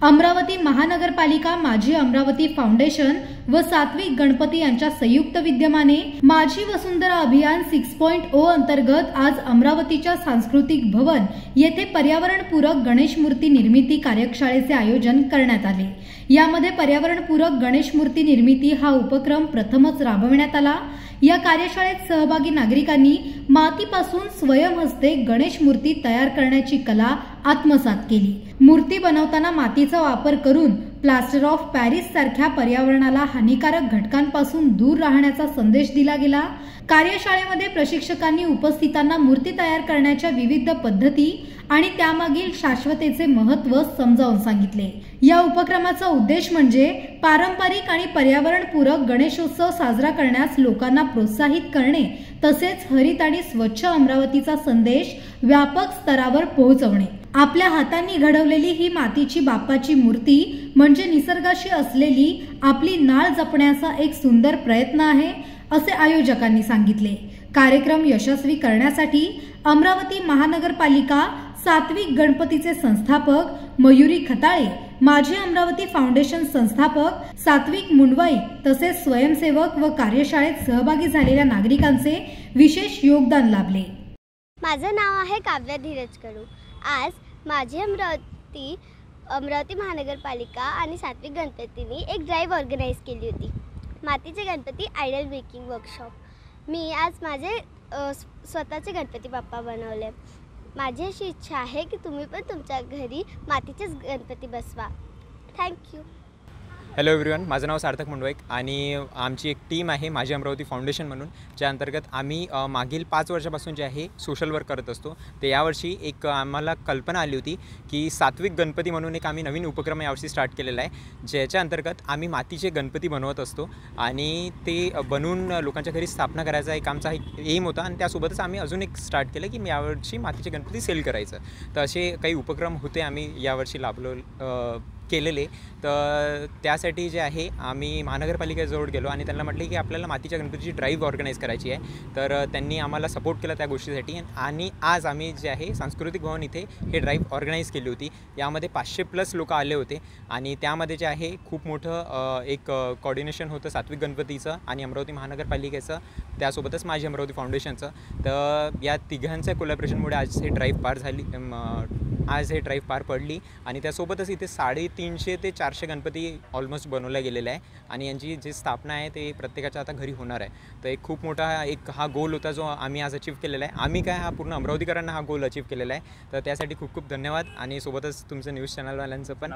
अमरावती महानगरपालिका माझी अमरावती फाउंडेशन व सात्विक गणपती यांच्या संयुक्त विद्यमाने माझी वसुंधरा अभियान 6.0 अंतर्गत आज अमरावतीच्या सांस्कृतिक भवन येथे पर्यावरणपूरक गणेश मूर्ती निर्मिती कार्यशाळेचे आयोजन करण्यात आले। यामध्ये पर्यावरणपूरक गणेश मूर्ती निर्मिती हा उपक्रम प्रथमच राबविण्यात आला। या कार्यशाळेत सहभागी नागरिकांनी मातीपासून स्वयंहस्ते गणेश मूर्ती तयार करण्याची कला आत्मसात केली। मूर्ती बनवताना मातीचा वापर करून प्लास्टर ऑफ पॅरिस सारख्या पर्यावरणाला हानिकारक घटकांपासून दूर राहण्याचा संदेश दिला गेला। कार्यशाळेमध्ये प्रशिक्षकांनी उपस्थितांना मूर्ती तयार करण्याच्या विविध पद्धती आणि त्यामागील शाश्वतेचे महत्त्व समजावून सांगितले। या उपक्रमाचा उद्देश म्हणजे पारंपरिक आणि पर्यावरणपूरक गणेशोत्सव साजरा करण्यास लोकांना प्रोत्साहित करणे तसेच हरित आणि स्वच्छ अमरावतीचा संदेश व्यापक स्तरावर पोहोचवणे। आपल्या हातांनी घडवलेली ही मातीची बाप्पाची मूर्ती म्हणजे निसर्गाशी असलेली आपली नाळ जपण्याचा एक सुंदर प्रयत्न आहे, असे आयोजकांनी सांगितले। कार्यक्रम यशस्वी करण्यासाठी अमरावती महानगरपालिका सात्विक गणपतीचे संस्थापक मयुरी खताळे, माझी अमरावती फाउंडेशन संस्थापक सात्विक मुंडवाई तसेच स्वयंसेवक व कार्यशाळेत सहभागी झालेल्या नागरिकांचे विशेष योगदान लाभले। माझं नाव आहे काव्या धीरज कडू। आज माझी अमरावती महानगरपालिका आणि सात्विक गणपतींनी एक ड्राईव्ह ऑर्गनाइज केली होती, मातीचे गणपती आयडल मेकिंग वर्कशॉप। मी आज माझे स्वतःचे गणपती बाप्पा बनवले। माझी अशी इच्छा आहे की तुम्ही पण तुमच्या घरी मातीचेच गणपती बसवा। थँक्यू। हॅलो एव्हरीवन, माझं नाव सार्थक मुंडवाईक आणि आमची एक टीम आहे माझी अमरावती फाउंडेशन म्हणून, ज्या अंतर्गत आम्ही मागील 5 वर्षापासून जे आहे सोशल वर्क करत असतो। ते यावर्षी एक आम्हाला कल्पना आली होती की सात्विक गणपती म्हणून एक आम्ही नवीन उपक्रम यावर्षी स्टार्ट केलेला आहे, ज्याच्या अंतर्गत आम्ही मातीचे गणपती बनवत असतो आणि ते बनवून लोकांच्या घरी स्थापना करायचा एक आमचा एम होता। आणि त्यासोबतच आम्ही अजून एक स्टार्ट केलं की यावर्षी मातीचे गणपती सेल करायचं। तर असे काही उपक्रम होते आम्ही यावर्षी केलेले। तर त्यासाठी जे आहे आम्ही महानगरपालिकेजवळ गेलो आणि त्यांना म्हटले की आपल्याला मातीच्या गणपतीची ड्राईव्ह ऑर्गनाइज करायची आहे। तर त्यांनी आम्हाला सपोर्ट केला त्या गोष्टीसाठी आणि आज आम्ही जे आहे सांस्कृतिक भवन इथे हे ड्राईव्ह ऑर्गनाइज केली होती। यामध्ये 500+ लोक आले होते आणि त्यामध्ये जे आहे खूप मोठं एक कोऑर्डिनेशन होतं सात्विक गणपतीचं आणि अमरावती महानगरपालिकेचं, त्यासोबतच माझी अमरावती फाउंडेशनचं। तर या तिघांच्या कोलॅबरेशनमुळे आज हे ड्राईव्ह पार पडली आणि त्यासोबतच इथे 350 ते 400 गणपती ऑलमोस्ट बनवल्या गेलेले आहे आणि यांची जी स्थापना आहे ते प्रत्येकाच्या आता घरी होणार आहे। तर एक खूप मोठा हा गोल होता जो आम्ही आज अचीव केलेला आहे। आम्ही काय हा पूर्ण अमरावतीकरांना हा गोल अचीव केलेला आहे। तर त्यासाठी खूप खूप धन्यवाद आणि सोबतच तुमचं न्यूज चॅनलवाल्यांचं पण।